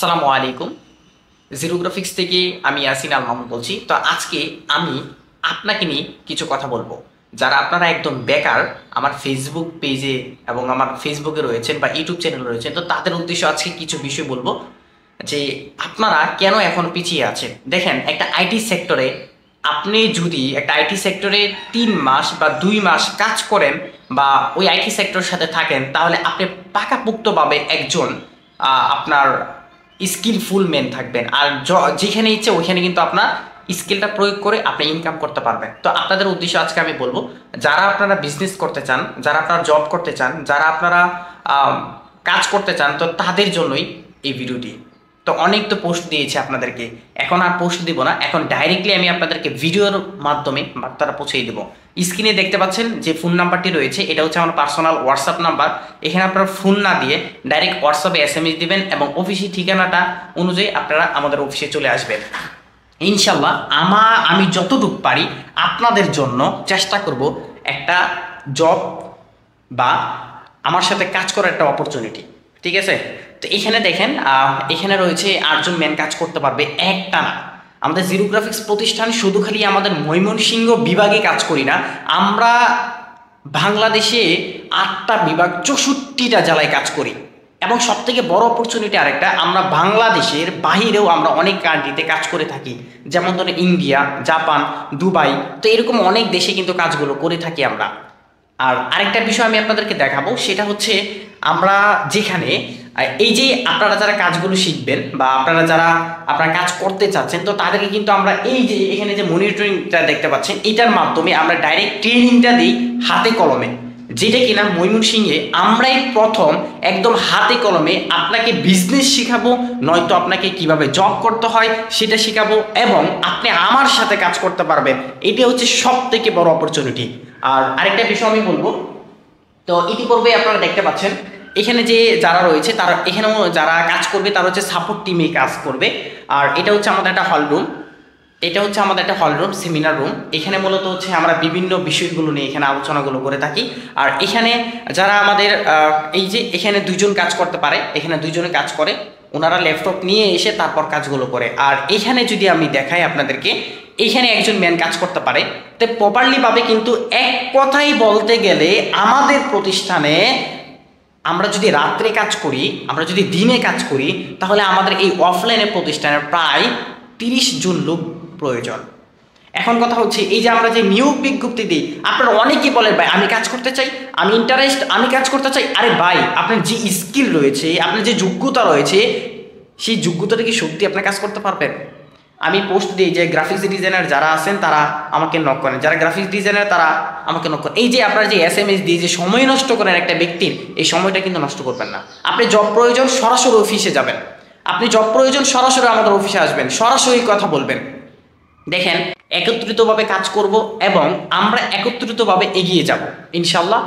আসসালামু আলাইকুম। Zero graphics থেকে আমি ইয়াসিন আল মামুন বলছি। তো আজকে আমি আপনাকে নিয়ে কিছু কথা বলবো। যারা আপনারা একদম বেকার, আমার ফেসবুক পেজে এবং আমার ফেসবুকে রয়েছেন বা ইউটিউব চ্যানেলে রয়েছেন, তো তাদের উদ্দেশ্যে আজকে কিছু বিষয় বলবো যে আপনারা কেন এখন পিছিয়ে আছেন। দেখেন, একটা আইটি সেক্টরে আপনি যদি একটা আইটি সেক্টরে 3 মাস বা 2 মাস কাজ করেন বা ওই আইটি সেক্টরের সাথে থাকেন, তাহলে আপনি পাকাপোক্তভাবে একজন আপনার স্কিলফুল মেন থাকবেন। আর যেখানে ইচ্ছে ওইখানে কিন্তু আপনার স্কিলটা প্রয়োগ করে আপনি ইনকাম করতে পারবেন। তো আপনাদের উদ্দেশ্য আজকে আমি বলবো, যারা আপনারা বিজনেস করতে চান, যারা আপনারা জব করতে চান, যারা আপনারা কাজ করতে চান, তো তাদের জন্যই এই ভিডিওটি। তো অনেক তো পোস্ট দিয়েছে আপনাদেরকে, এখন আর পোস্ট দিব না, এখন ডাইরেক্টলি আমি আপনাদেরকে ভিডিওর মাধ্যমে বার্তাটা পৌঁছে দেবো। স্ক্রিনে দেখতে পাচ্ছেন যে ফোন নাম্বারটি রয়েছে, এটা হচ্ছে আমার পার্সোনাল হোয়াটসঅ্যাপ নাম্বার। এখানে আপনারা ফোন না দিয়ে ডাইরেক্ট হোয়াটসঅ্যাপে SMS দিবেন এবং অফিসি ঠিকানাটা অনুযায়ী আপনারা আমাদের অফিসে চলে আসবেন। ইনশাল্লাহ আমি যতটুকু পারি আপনাদের জন্য চেষ্টা করব একটা জব বা আমার সাথে কাজ করার একটা অপরচুনিটি। ঠিক আছে? তো এখানে দেখেন, এখানে রয়েছে 8জন ম্যান কাজ করতে পারবে একটানা। আমাদের জিরো গ্রাফিক্স প্রতিষ্ঠান শুধু খালি আমাদের ময়মনসিংহ বিভাগে কাজ করি না, আমরা বাংলাদেশে 8টা বিভাগ 64টা জেলায় কাজ করি। এবং সব থেকে বড় অপরচুনিটি আরেকটা, আমরা বাংলাদেশের বাহিরেও আমরা অনেক কান্ট্রিতে কাজ করে থাকি, যেমন ধরেন ইন্ডিয়া, জাপান, দুবাই। তো এরকম অনেক দেশে কিন্তু কাজগুলো করে থাকি আমরা। আর আরেকটা বিষয় আমি আপনাদেরকে দেখাবো, সেটা হচ্ছে আমরা যেখানে এই যে আপনারা যারা কাজগুলো শিখবেন বা আপনারা কাজ করতে চাচ্ছেন, তো তাদেরকে কিন্তু আমরা এই যে এখানে যে মনিটরিংটা দেখতে পাচ্ছেন, এটার মাধ্যমে আমরা ডাইরেক্ট ট্রেনিংটা দিই হাতে কলমে, যেটা কিনা ময়মনসিংহে আমরাই প্রথম একদম হাতে কলমে আপনাকে বিজনেস শিখাবো, নয়তো আপনাকে কিভাবে জব করতে হয় সেটা শিখাবো, এবং আপনি আমার সাথে কাজ করতে পারবেন। এটা হচ্ছে সব থেকে বড় অপরচুনিটি। আর আরেকটা বিষয় আমি বলবো, তো ইতিপূর্বে আপনারা দেখতে পাচ্ছেন এখানে যে যারা রয়েছে, তারা এখানেও যারা কাজ করবে তারা হচ্ছে সাপোর্ট টিমে কাজ করবে। আর এটা হচ্ছে আমাদের একটা হল রুম, সেমিনার রুম। এখানে মূলত হচ্ছে আমরা বিভিন্ন বিষয়গুলো নিয়ে এখানে আলোচনাগুলো করে থাকি। আর এখানে যারা আমাদের এই যে এখানে 2জন কাজ করতে পারে, এখানে 2জনে কাজ করে, ওনারা ল্যাপটপ নিয়ে এসে তারপর কাজগুলো করে। আর এখানে যদি আমি দেখাই আপনাদেরকে, এইখানে একজন ম্যান কাজ করতে পারে। তো প্রপারলি ভাবে কিন্তু এক কথাই বলতে গেলে আমাদের প্রতিষ্ঠানে আমরা যদি রাত্রে কাজ করি, আমরা যদি দিনে কাজ করি, তাহলে আমাদের এই অফলাইনে প্রতিষ্ঠানে প্রায় 30 জন লোক প্রয়োজন। এখন কথা হচ্ছে, এই যে আমরা যে নিয়োগ বিজ্ঞপ্তি দিই, আপনারা অনেকেই বলেন ভাই আমি কাজ করতে চাই, আমি ইন্টারেস্ট, আমি কাজ করতে চাই। আরে ভাই, আপনার যে স্কিল রয়েছে, আপনার যে যোগ্যতা রয়েছে, সেই যোগ্যতাটা কি সত্যি আপনার কাজ করতে পারবেন? আমি পোস্ট দিই যে গ্রাফিক্স ডিজাইনার যারা আছেন তারা আমাকে নক করেন, যারা গ্রাফিক্স ডিজাইনার তারা আমাকে নক করেন। এই যে আপনারা যে SMS দিয়ে যে সময় নষ্ট করেন একটা ব্যক্তির, এই সময়টা কিন্তু নষ্ট করবেন না। আপনি জব প্রয়োজন সরাসরি অফিসে যাবেন, আপনি জব প্রয়োজন সরাসরি আমাদের অফিসে আসবেন, সরাসরি কথা বলবেন। দেখেন, একত্রিতভাবে কাজ করব এবং আমরা একত্রিতভাবে এগিয়ে যাব ইনশাল্লাহ।